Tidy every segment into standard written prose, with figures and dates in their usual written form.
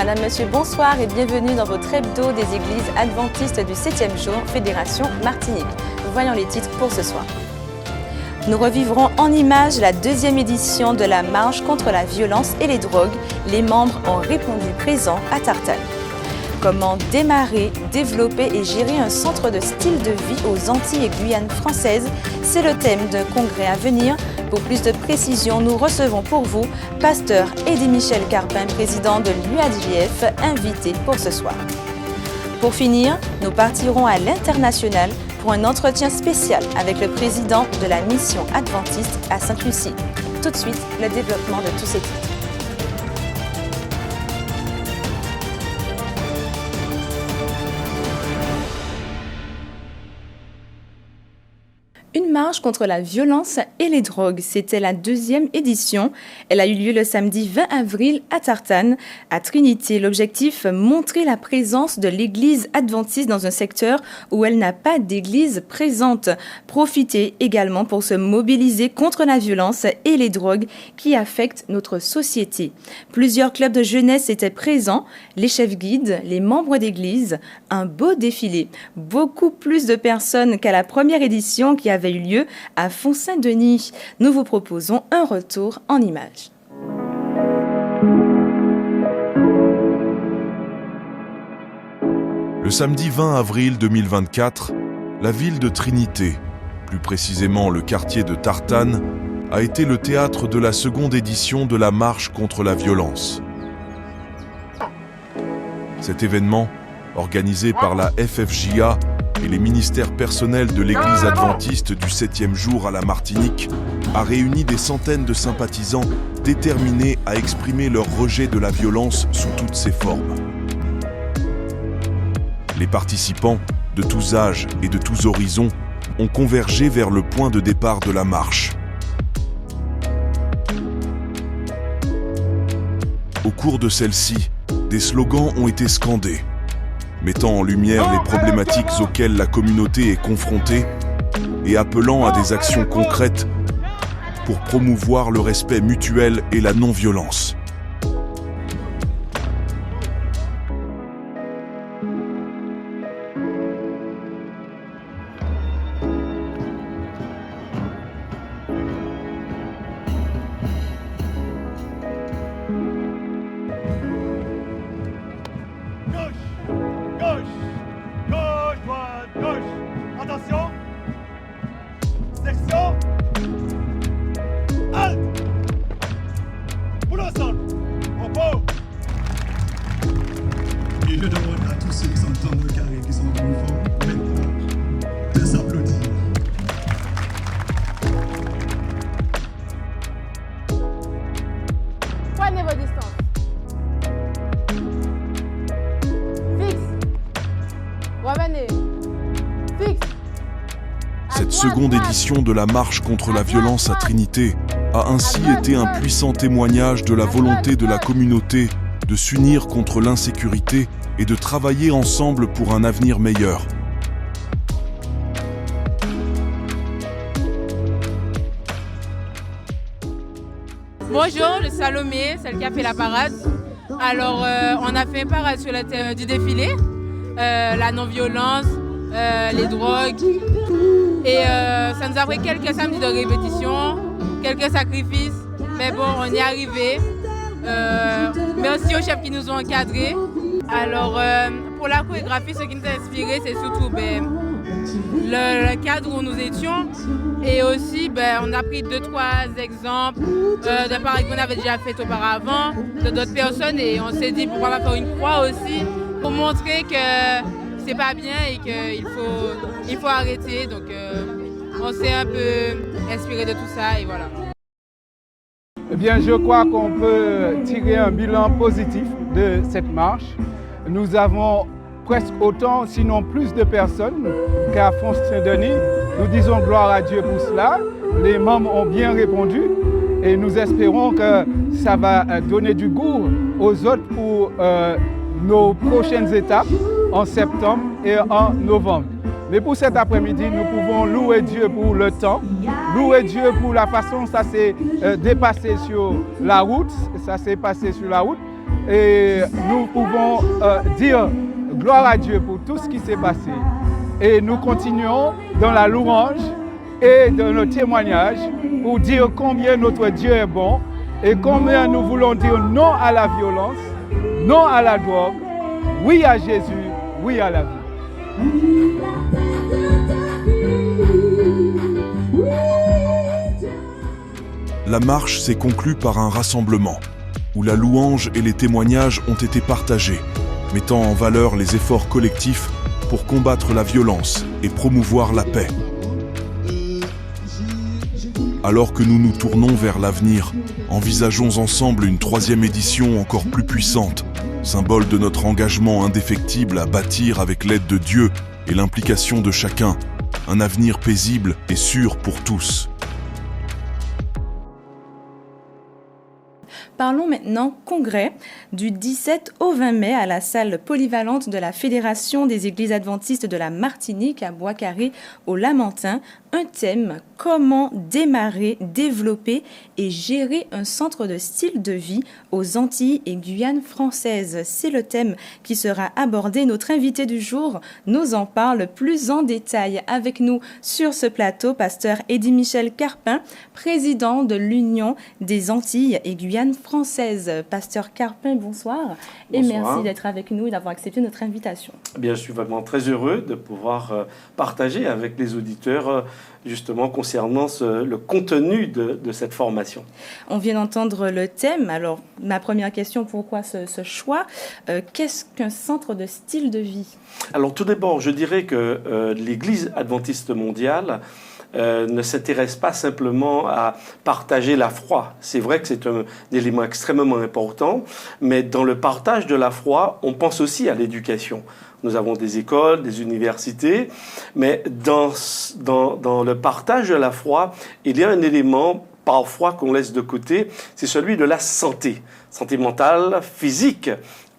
Madame, Monsieur, bonsoir et bienvenue dans votre hebdo des églises adventistes du 7e jour, Fédération Martinique. Voyons les titres pour ce soir. Nous revivrons en images la 2e édition de la marche contre la violence et les drogues. Les membres ont répondu présents à Tartane. Comment démarrer, développer et gérer un centre de style de vie aux Antilles et Guyane françaises, c'est le thème d'un congrès à venir. Pour plus de précisions, nous recevons pour vous Pasteur Eddy Michel Carpin, président de l'UADJF, invité pour ce soir. Pour finir, nous partirons à l'international pour un entretien spécial avec le président de la mission adventiste à Sainte-Lucie. Tout de suite, le développement de tous ces titres. Une marche contre la violence et les drogues, c'était la 2e édition. Elle a eu lieu le samedi 20 avril à Tartane, à Trinité. L'objectif, montrer la présence de l'église adventiste dans un secteur où elle n'a pas d'église présente. Profiter également pour se mobiliser contre la violence et les drogues qui affectent notre société. Plusieurs clubs de jeunesse étaient présents, les chefs guides, les membres d'église. Un beau défilé. Beaucoup plus de personnes qu'à la première édition qui avait eu lieu à Font-Saint-Denis. Nous vous proposons un retour en images. Le samedi 20 avril 2024, la ville de Trinité, plus précisément le quartier de Tartane, a été le théâtre de la 2e édition de la marche contre la violence. Cet événement, organisé par la FFJA et les ministères personnels de l'Église adventiste du 7e jour à la Martinique, a réuni des centaines de sympathisants déterminés à exprimer leur rejet de la violence sous toutes ses formes. Les participants, de tous âges et de tous horizons, ont convergé vers le point de départ de la marche. Au cours de celle-ci, des slogans ont été scandés, mettant en lumière les problématiques auxquelles la communauté est confrontée et appelant à des actions concrètes pour promouvoir le respect mutuel et la non-violence. Et je demande à tous ceux qui sont en train de carré, qui sont en uniforme, maintenant, de s'applaudir. Prenez vos distances. Fixe. Revenez. Fixe. Cette 2e édition de la marche contre la violence à Trinité a ainsi été un puissant témoignage de la volonté de la communauté de s'unir contre l'insécurité et de travailler ensemble pour un avenir meilleur. Bonjour, je suis Salomé, celle qui a fait la parade. Alors, on a fait une parade sur le thème du défilé, la non-violence, les drogues. Et ça nous a pris quelques samedis de répétition, quelques sacrifices, mais bon, on y est arrivé. Merci aux chefs qui nous ont encadrés. Alors, pour la chorégraphie, ce qui nous a inspiré, c'est surtout le cadre où nous étions. Et aussi, on a pris 2-3 exemples de pareil qu'on avait déjà fait auparavant, de d'autres personnes. Et on s'est dit pourquoi pas faire une croix aussi, pour montrer que c'est pas bien et qu'il faut arrêter. Donc, on s'est un peu inspiré de tout ça et voilà. Eh bien, je crois qu'on peut tirer un bilan positif de cette marche. Nous avons presque autant, sinon plus de personnes qu'à Font-Saint-Denis. Nous disons gloire à Dieu pour cela. Les membres ont bien répondu et nous espérons que ça va donner du goût aux autres pour nos prochaines étapes en septembre et en novembre. Mais pour cet après-midi, nous pouvons louer Dieu pour le temps, louer Dieu pour la façon dont ça s'est dépassé sur la route, ça s'est passé sur la route. et nous pouvons dire gloire à Dieu pour tout ce qui s'est passé. Et nous continuons dans la louange et dans nos témoignages pour dire combien notre Dieu est bon et combien nous voulons dire non à la violence, non à la drogue, oui à Jésus, oui à la vie. La marche s'est conclue par un rassemblement où la louange et les témoignages ont été partagés, mettant en valeur les efforts collectifs pour combattre la violence et promouvoir la paix. Alors que nous nous tournons vers l'avenir, envisageons ensemble une 3e édition encore plus puissante, symbole de notre engagement indéfectible à bâtir avec l'aide de Dieu et l'implication de chacun, un avenir paisible et sûr pour tous. Parlons maintenant congrès du 17 au 20 mai à la salle polyvalente de la Fédération des Églises Adventistes de la Martinique à Bois-Carré au Lamentin. Un thème, comment démarrer, développer et gérer un centre de style de vie aux Antilles et Guyane françaises. C'est le thème qui sera abordé. Notre invité du jour nous en parle plus en détail. Avec nous sur ce plateau, pasteur Eddy-Michel Carpin, président de l'Union des Antilles et Guyane françaises. Pasteur Carpin, bonsoir. Et merci d'être avec nous et d'avoir accepté notre invitation. Bien, je suis vraiment très heureux de pouvoir partager avec les auditeurs justement concernant le contenu de cette formation. On vient d'entendre le thème. Alors, ma première question, pourquoi ce choix? Qu'est-ce qu'un centre de style de vie? Alors, tout d'abord, je dirais que l'Église adventiste mondiale ne s'intéresse pas simplement à partager la foi. C'est vrai que c'est un élément extrêmement important, mais dans le partage de la foi, on pense aussi à l'éducation. Nous avons des écoles, des universités, mais dans le partage de la foi, il y a un élément parfois qu'on laisse de côté, c'est celui de la santé. Santé mentale, physique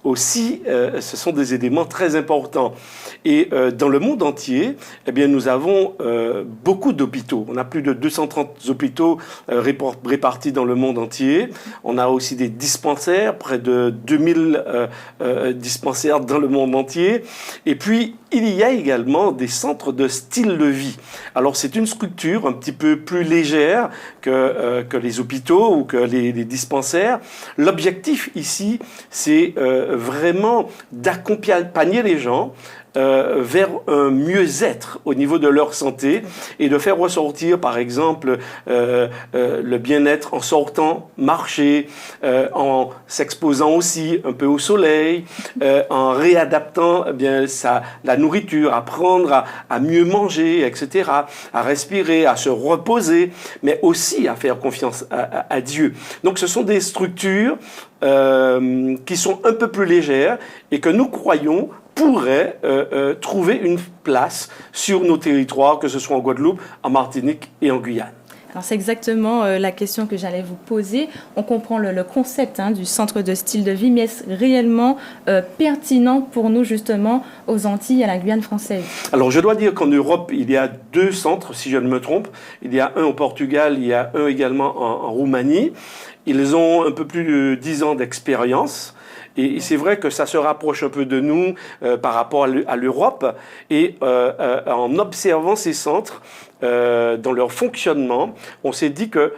aussi, ce sont des éléments très importants. Et dans le monde entier, eh bien, nous avons beaucoup d'hôpitaux. On a plus de 230 hôpitaux répartis dans le monde entier. On a aussi des dispensaires, près de 2000 dispensaires dans le monde entier. Et puis, il y a également des centres de style de vie. Alors, c'est une structure un petit peu plus légère que les hôpitaux ou que les dispensaires. L'objectif ici, c'est vraiment d'accompagner les gens vers un mieux-être au niveau de leur santé et de faire ressortir, par exemple, le bien-être en sortant marcher, en s'exposant aussi un peu au soleil, en réadaptant eh bien, la nourriture, apprendre à mieux manger, etc., à respirer, à se reposer, mais aussi à faire confiance à Dieu. Donc ce sont des structures qui sont un peu plus légères et que nous croyons pourrait trouver une place sur nos territoires, que ce soit en Guadeloupe, en Martinique et en Guyane. Alors c'est exactement la question que j'allais vous poser. On comprend le concept du centre de style de vie, mais est-ce réellement pertinent pour nous justement aux Antilles et à la Guyane française? Alors je dois dire qu'en Europe, il y a 2 centres, si je ne me trompe. Il y a un au Portugal, il y a un également en Roumanie. Ils ont un peu plus de 10 ans d'expérience. Et c'est vrai que ça se rapproche un peu de nous par rapport à l'Europe. Et en observant ces centres, dans leur fonctionnement, on s'est dit que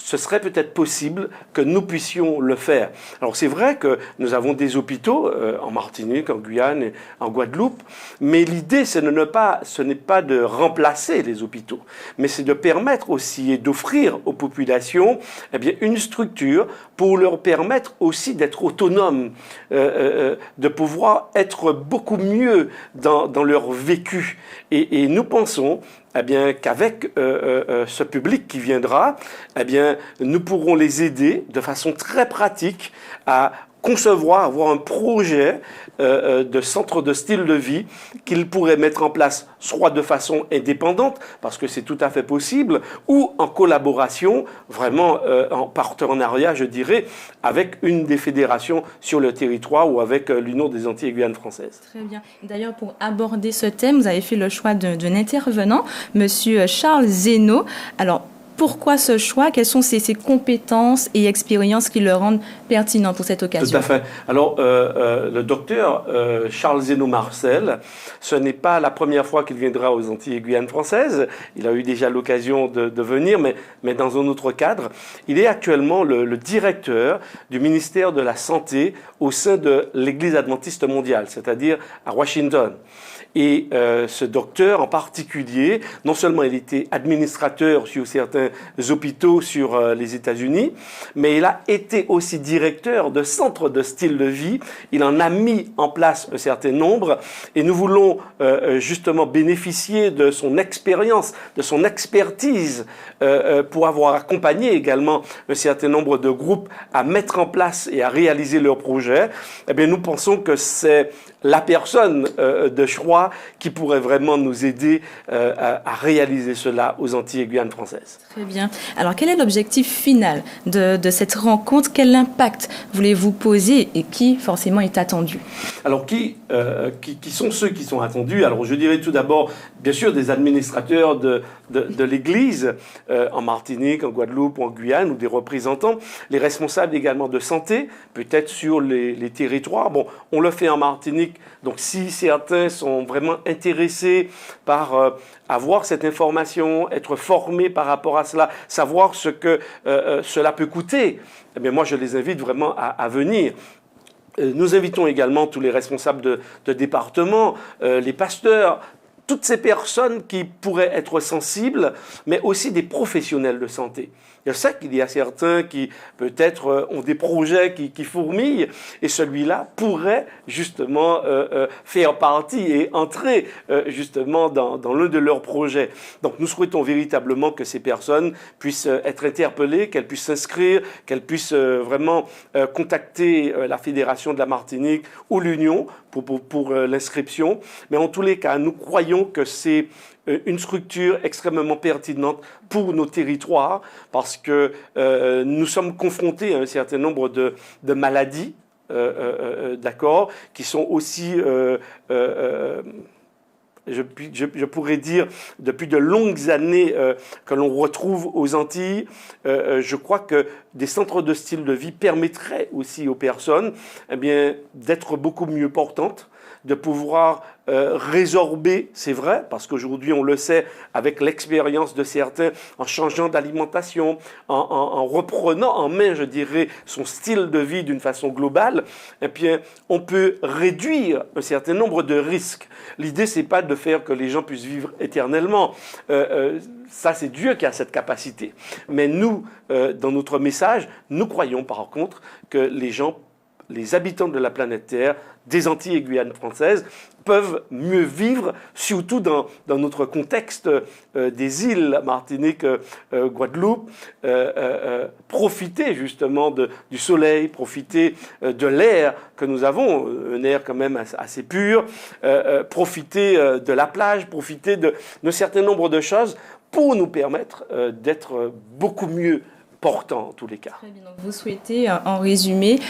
ce serait peut-être possible que nous puissions le faire. Alors c'est vrai que nous avons des hôpitaux en Martinique, en Guyane, et en Guadeloupe, mais l'idée ce n'est pas de remplacer les hôpitaux, mais c'est de permettre aussi et d'offrir aux populations eh bien, une structure pour leur permettre aussi d'être autonomes, de pouvoir être beaucoup mieux dans leur vécu. Et nous pensons eh bien, qu'avec ce public qui viendra, eh bien, nous pourrons les aider de façon très pratique à concevoir, avoir un projet de centre de style de vie qu'ils pourraient mettre en place soit de façon indépendante, parce que c'est tout à fait possible, ou en collaboration, vraiment en partenariat, je dirais, avec une des fédérations sur le territoire ou avec l'Union des Antilles et Guyane françaises. Très bien. D'ailleurs, pour aborder ce thème, vous avez fait le choix d'un intervenant, Monsieur Charles Zeno. Alors, pourquoi ce choix? Quelles sont ces compétences et expériences qui le rendent pertinent pour cette occasion? Tout à fait. Alors, le docteur Charles Zeno Marcel, ce n'est pas la première fois qu'il viendra aux Antilles et Guyane françaises. Il a eu déjà l'occasion de venir, mais dans un autre cadre. Il est actuellement le directeur du ministère de la Santé au sein de l'Église adventiste mondiale, c'est-à-dire à Washington. Et ce docteur en particulier, non seulement il était administrateur sur certains hôpitaux sur les États-Unis, mais il a été aussi directeur de centres de style de vie. Il en a mis en place un certain nombre et nous voulons justement bénéficier de son expérience, de son expertise pour avoir accompagné également un certain nombre de groupes à mettre en place et à réaliser leurs projets. Eh bien, nous pensons que c'est la personne de choix qui pourrait vraiment nous aider à réaliser cela aux Antilles et Guyane françaises. Très bien. Alors, quel est l'objectif final de cette rencontre? Quel impact voulez-vous poser et qui, forcément, est attendu? Alors, qui sont ceux qui sont attendus? Alors, je dirais tout d'abord, bien sûr, des administrateurs de l'Église en Martinique, en Guadeloupe ou en Guyane, ou des représentants, les responsables également de santé, peut-être sur les territoires. Bon, on le fait en Martinique, donc si certains sont vraiment intéressés par avoir cette information, être formés par rapport à cela, savoir ce que cela peut coûter, eh bien moi je les invite vraiment à venir. Nous invitons également tous les responsables de département, les pasteurs, toutes ces personnes qui pourraient être sensibles, mais aussi des professionnels de santé. Je sais qu'il y a certains qui peut-être ont des projets qui fourmillent et celui-là pourrait justement faire partie et entrer justement dans l'un de leurs projets. Donc nous souhaitons véritablement que ces personnes puissent être interpellées, qu'elles puissent s'inscrire, qu'elles puissent vraiment contacter la Fédération de la Martinique ou l'Union pour l'inscription. Mais en tous les cas, nous croyons que c'est une structure extrêmement pertinente pour nos territoires parce que nous sommes confrontés à un certain nombre de maladies, d'accord, qui sont aussi, je pourrais dire, depuis de longues années que l'on retrouve aux Antilles. Je crois que des centres de style de vie permettraient aussi aux personnes d'être beaucoup mieux portantes, de pouvoir résorber, c'est vrai, parce qu'aujourd'hui on le sait avec l'expérience de certains, en changeant d'alimentation, en reprenant en main, je dirais, son style de vie d'une façon globale, eh bien, on peut réduire un certain nombre de risques. L'idée, c'est pas de faire que les gens puissent vivre éternellement. Ça, c'est Dieu qui a cette capacité. Mais nous, dans notre message, nous croyons par contre que les habitants de la planète Terre, des Antilles et Guyane françaises, peuvent mieux vivre, surtout dans notre contexte des îles Martinique, Guadeloupe, profiter justement du soleil, profiter de l'air que nous avons, un air quand même assez pur, profiter de la plage, profiter d'un certain nombre de choses pour nous permettre d'être beaucoup mieux portant en tous les cas. Très bien. Donc vous souhaitez, en résumé,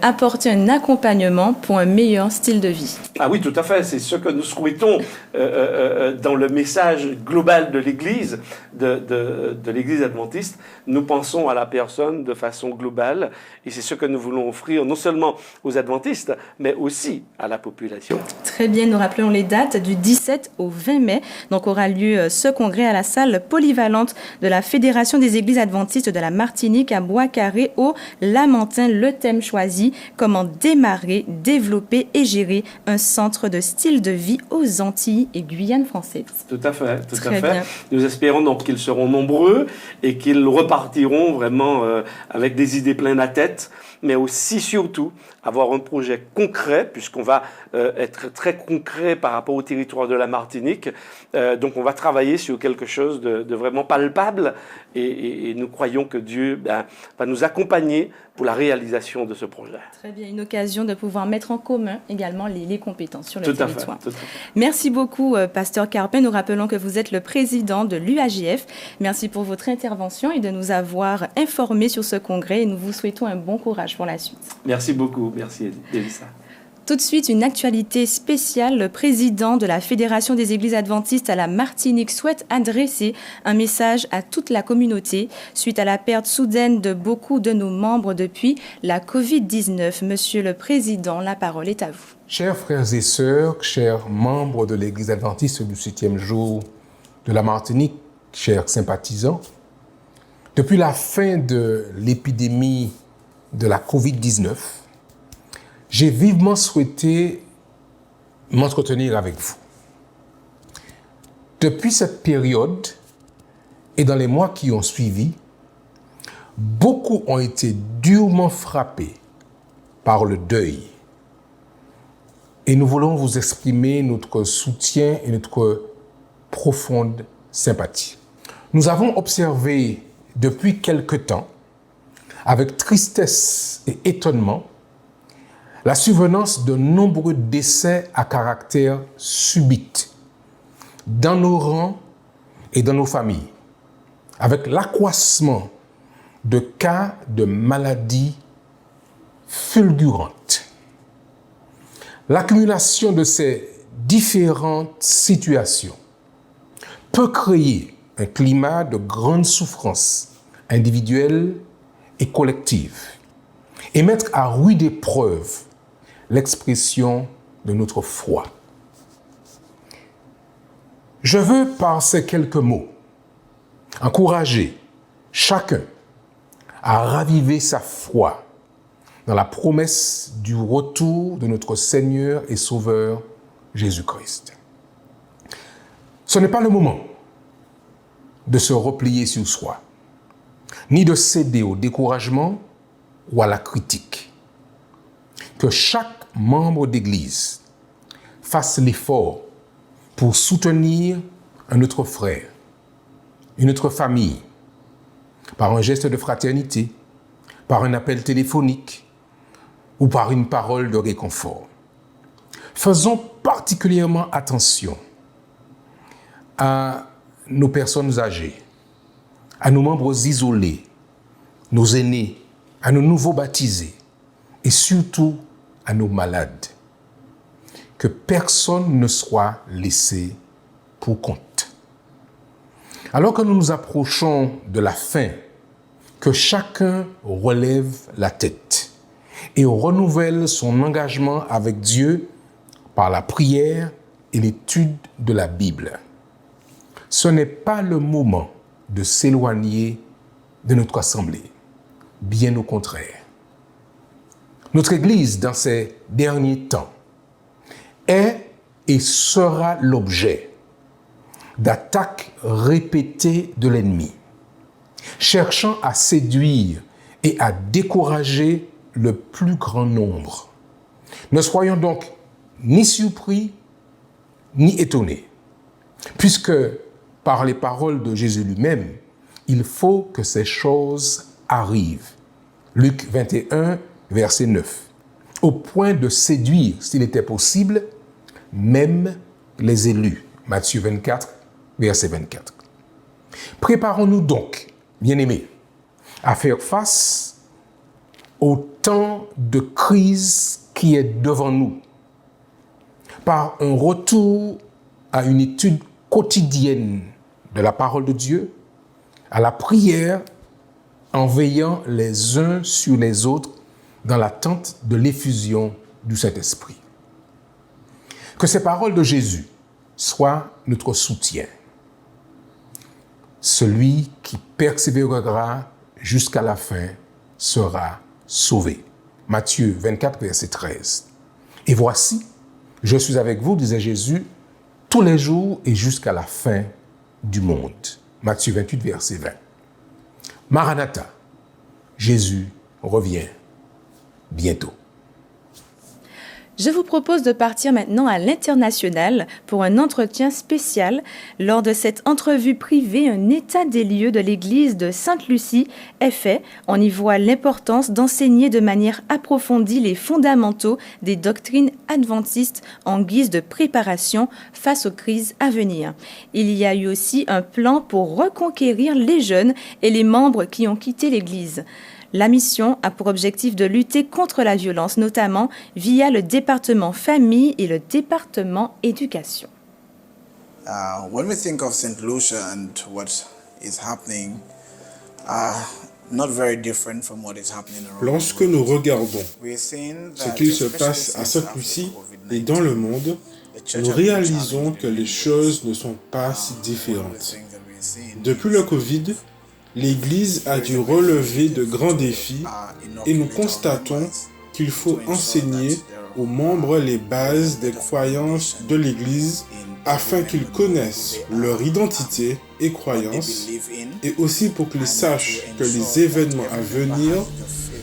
apporter un accompagnement pour un meilleur style de vie. Ah oui, tout à fait. C'est ce que nous souhaitons dans le message global de l'Église, de l'Église adventiste. Nous pensons à la personne de façon globale et c'est ce que nous voulons offrir non seulement aux adventistes, mais aussi à la population. Très bien. Nous rappelons les dates du 17 au 20 mai. Donc aura lieu ce congrès à la salle polyvalente de la Fédération des Églises adventistes de la Martinique à Bois-Carré au Lamentin. Le thème choisi, comment démarrer, développer et gérer un centre de style de vie aux Antilles et Guyane françaises. Tout à fait, tout à fait. Bien. Nous espérons donc qu'ils seront nombreux et qu'ils repartiront vraiment avec des idées plein la tête, mais aussi surtout avoir un projet concret, puisqu'on va être très concret par rapport au territoire de la Martinique. Donc on va travailler sur quelque chose de vraiment palpable et nous croyons que Dieu va nous accompagner pour la réalisation de ce projet. Très bien, une occasion de pouvoir mettre en commun également les compétences sur le territoire. Tout à fait. Merci beaucoup, Pasteur Carpin. Nous rappelons que vous êtes le président de l'UAGF. Merci pour votre intervention et de nous avoir informés sur ce congrès et nous vous souhaitons un bon courage pour la suite. Merci beaucoup. Merci, Elissa. Tout de suite, une actualité spéciale. Le président de la Fédération des Églises adventistes à la Martinique souhaite adresser un message à toute la communauté suite à la perte soudaine de beaucoup de nos membres depuis la Covid-19. Monsieur le Président, la parole est à vous. Chers frères et sœurs, chers membres de l'Église adventiste du 7e jour de la Martinique, chers sympathisants, depuis la fin de l'épidémie de la Covid-19, j'ai vivement souhaité m'entretenir avec vous. Depuis cette période et dans les mois qui ont suivi, beaucoup ont été durement frappés par le deuil. Et nous voulons vous exprimer notre soutien et notre profonde sympathie. Nous avons observé depuis quelque temps, avec tristesse et étonnement, la survenance de nombreux décès à caractère subit dans nos rangs et dans nos familles, avec l'accroissement de cas de maladies fulgurantes. L'accumulation de ces différentes situations peut créer un climat de grande souffrance individuelle et collective et mettre à rude épreuve l'expression de notre foi. Je veux, par ces quelques mots, encourager chacun à raviver sa foi dans la promesse du retour de notre Seigneur et Sauveur Jésus-Christ. Ce n'est pas le moment de se replier sur soi, ni de céder au découragement ou à la critique. Que chaque membre d'Église fasse l'effort pour soutenir un autre frère, une autre famille, par un geste de fraternité, par un appel téléphonique ou par une parole de réconfort. Faisons particulièrement attention à nos personnes âgées, à nos membres isolés, nos aînés, à nos nouveaux baptisés et surtout à nos malades. Que personne ne soit laissé pour compte. Alors que nous nous approchons de la fin, que chacun relève la tête et renouvelle son engagement avec Dieu par la prière et l'étude de la Bible. Ce n'est pas le moment de s'éloigner de notre assemblée, bien au contraire. Notre Église, dans ces derniers temps, est et sera l'objet d'attaques répétées de l'ennemi, cherchant à séduire et à décourager le plus grand nombre. Ne soyons donc ni surpris, ni étonnés, puisque par les paroles de Jésus lui-même, il faut que ces choses arrivent. Luc 21, verset 9. Au point de séduire, s'il était possible, même les élus. Matthieu 24, verset 24. Préparons-nous donc, bien-aimés, à faire face au temps de crise qui est devant nous, par un retour à une étude quotidienne de la parole de Dieu, à la prière, en veillant les uns sur les autres dans l'attente de l'effusion du Saint-Esprit. Que ces paroles de Jésus soient notre soutien. Celui qui persévérera jusqu'à la fin sera sauvé. Matthieu 24, verset 13. Et voici, je suis avec vous, disait Jésus, tous les jours et jusqu'à la fin du monde. Matthieu 28, verset 20. Maranatha, Jésus revient bientôt. Je vous propose de partir maintenant à l'international pour un entretien spécial. Lors de cette entrevue privée, un état des lieux de l'église de Sainte-Lucie est fait. On y voit l'importance d'enseigner de manière approfondie les fondamentaux des doctrines adventistes en guise de préparation face aux crises à venir. Il y a eu aussi un plan pour reconquérir les jeunes et les membres qui ont quitté l'église. La mission a pour objectif de lutter contre la violence, notamment via le département famille et le département éducation. When we think of St. Lucia and what is happening, not very different from what is happening around. Lorsque nous regardons We're seeing ce that, qu'il se especially passe à since Sainte-Lucie after et COVID-19, dans le monde, the church nous has been réalisons challenged que in les many choses ne ways. sont pas si One of the différentes. things that we're seeing Depuis is le Covid, l'Église a dû relever de grands défis et nous constatons qu'il faut enseigner aux membres les bases des croyances de l'Église afin qu'ils connaissent leur identité et croyances, et aussi pour qu'ils sachent que les événements à venir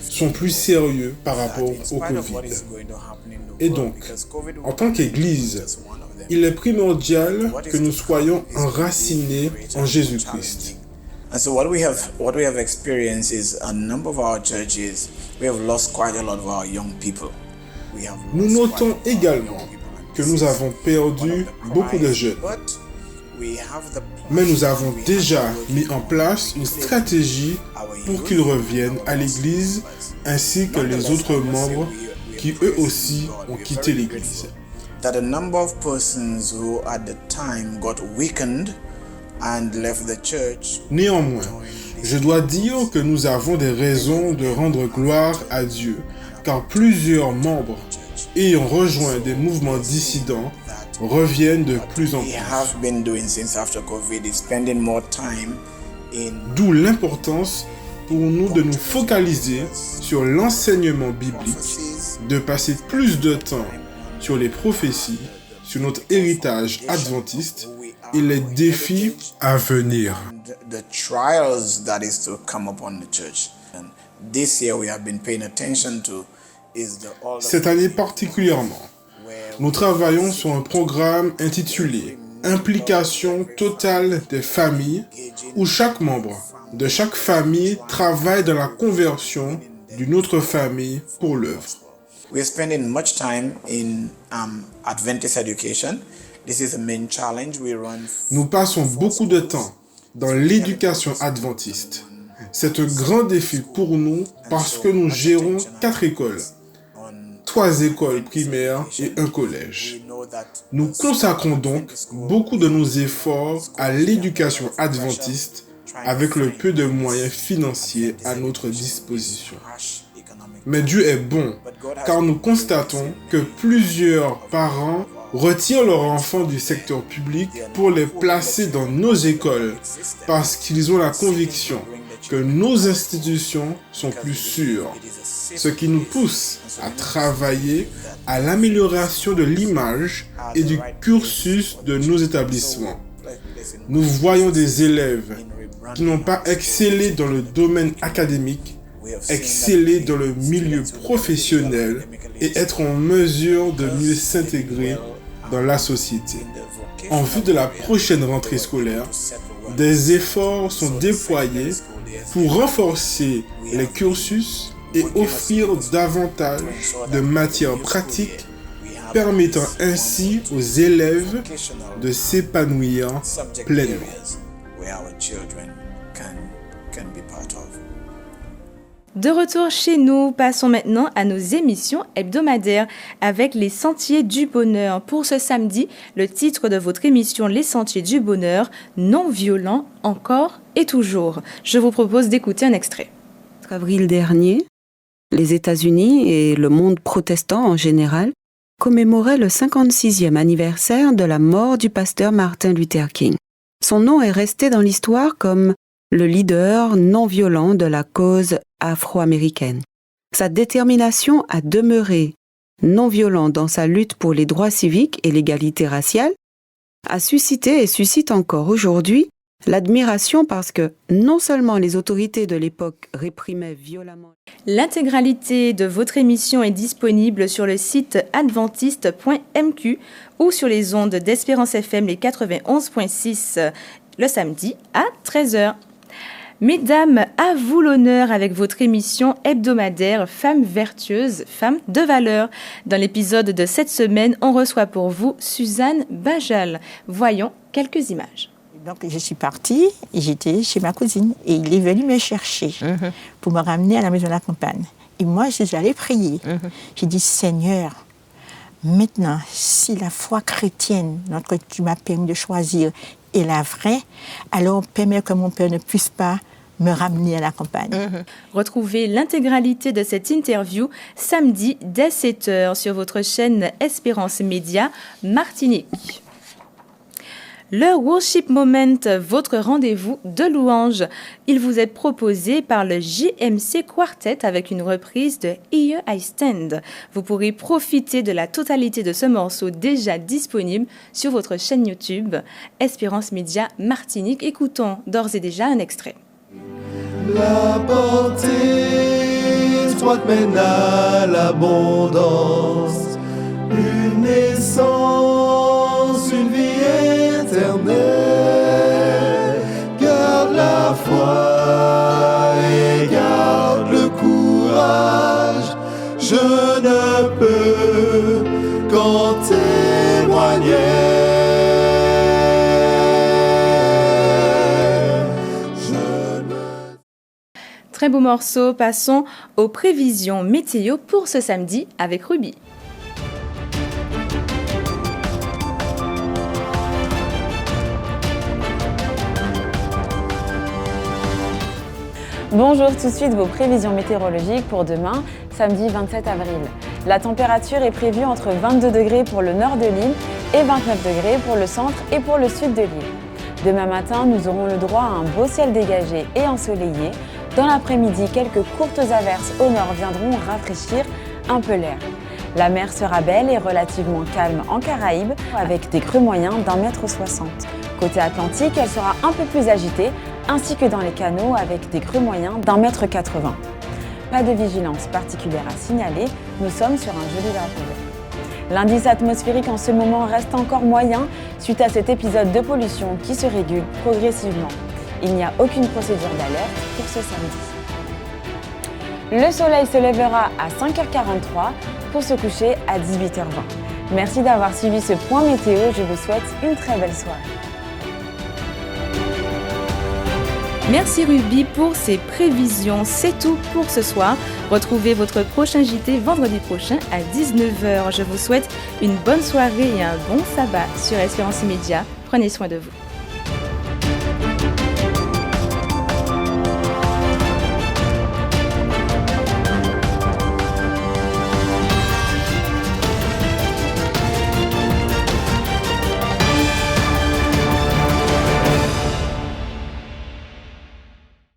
sont plus sérieux par rapport au Covid. Et donc, en tant qu'Église, il est primordial que nous soyons enracinés en Jésus-Christ. And so what we have experienced is a number of our churches, we have lost quite a lot of our young people. Nous notons également que nous avons perdu beaucoup de jeunes. Mais nous avons déjà mis en place une stratégie pour qu'ils reviennent à l'Église, ainsi que les autres membres qui eux aussi ont quitté l'Église. That a number of persons who at the time got weakened and left the church. Néanmoins, je dois dire que nous avons des raisons de rendre gloire à Dieu, car plusieurs membres ayant rejoint des mouvements dissidents reviennent de plus en plus. D'où l'importance pour nous de nous focaliser sur l'enseignement biblique, de passer plus de temps sur les prophéties, sur notre héritage adventiste et les défis à venir. The trials that is to come upon the church. And this year we have been paying attention to is the all. Cette année particulièrement, nous travaillons sur un programme intitulé Implication totale des familles, où chaque membre de chaque famille travaille dans la conversion d'une autre famille pour l'œuvre. We're spending much time in Adventist education. This is the main challenge we run. Nous passons beaucoup de temps dans l'éducation adventiste. C'est un grand défi pour nous parce que nous gérons 4 écoles, 3 écoles primaires et un collège. Nous consacrons donc beaucoup de nos efforts à l'éducation adventiste avec le peu de moyens financiers à notre disposition. Mais Dieu est bon, car nous constatons que plusieurs parents retirent leurs enfants du secteur public pour les placer dans nos écoles parce qu'ils ont la conviction que nos institutions sont plus sûres, ce qui nous pousse à travailler à l'amélioration de l'image et du cursus de nos établissements. Nous voyons des élèves qui n'ont pas excellé dans le domaine académique, exceller dans le milieu professionnel et être en mesure de mieux s'intégrer dans la société. En vue de la prochaine rentrée scolaire, des efforts sont déployés pour renforcer les cursus et offrir davantage de matières pratiques permettant ainsi aux élèves de s'épanouir pleinement. De retour chez nous, passons maintenant à nos émissions hebdomadaires avec les Sentiers du Bonheur. Pour ce samedi, le titre de votre émission Les Sentiers du Bonheur, non violent encore et toujours. Je vous propose d'écouter un extrait. Avril dernier, les États-Unis et le monde protestant en général commémoraient le 56e anniversaire de la mort du pasteur Martin Luther King. Son nom est resté dans l'histoire comme le leader non violent de la cause afro-américaine. Sa détermination à demeurer non violent dans sa lutte pour les droits civiques et l'égalité raciale a suscité et suscite encore aujourd'hui l'admiration parce que non seulement les autorités de l'époque réprimaient violemment. L'intégralité de votre émission est disponible sur le site adventiste.mq ou sur les ondes d'Espérance FM les 91.6 le samedi à 13h. Mesdames, à vous l'honneur avec votre émission hebdomadaire Femmes vertueuses, Femmes de valeur. Dans l'épisode de cette semaine, on reçoit pour vous Suzanne Bajal. Voyons quelques images. Donc je suis partie et j'étais chez ma cousine et il est venu me chercher pour me ramener à la maison de la campagne. Et moi, je suis allée prier. J'ai dit, Seigneur, maintenant, si la foi chrétienne, que tu m'as permis de choisir, est la vraie, alors permets que mon père ne puisse pas me ramener à la campagne. Retrouvez l'intégralité de cette interview samedi dès 7h sur votre chaîne Espérance Média Martinique. Le Worship Moment, votre rendez-vous de louange. Il vous est proposé par le JMC Quartet avec une reprise de Here I Stand. Vous pourrez profiter de la totalité de ce morceau déjà disponible sur votre chaîne YouTube Espérance Média Martinique. Écoutons d'ores et déjà un extrait. La porte étroite mène à l'abondance, une naissance, une vie éternelle. Garde la foi et garde le courage, je ne peux qu'en témoigner. Très beau morceau, passons aux prévisions météo pour ce samedi avec Ruby. Bonjour, tout de suite vos prévisions météorologiques pour demain, samedi 27 avril. La température est prévue entre 22 degrés pour le nord de l'île et 29 degrés pour le centre et pour le sud de l'île. Demain matin, nous aurons le droit à un beau ciel dégagé et ensoleillé. Dans l'après-midi, quelques courtes averses au nord viendront rafraîchir un peu l'air. La mer sera belle et relativement calme en Caraïbes, avec des crues moyens d'1,60 m. Côté Atlantique, elle sera un peu plus agitée, ainsi que dans les canaux, avec des crues moyens d'1,80 m. Pas de vigilance particulière à signaler, nous sommes sur un joli large. L'indice atmosphérique en ce moment reste encore moyen suite à cet épisode de pollution qui se régule progressivement. Il n'y a aucune procédure d'alerte pour ce samedi. Le soleil se lèvera à 5h43 pour se coucher à 18h20. Merci d'avoir suivi ce point météo, je vous souhaite une très belle soirée. Merci Ruby pour ces prévisions. C'est tout pour ce soir. Retrouvez votre prochain JT vendredi prochain à 19h. Je vous souhaite une bonne soirée et un bon sabbat sur Espérance Média. Prenez soin de vous.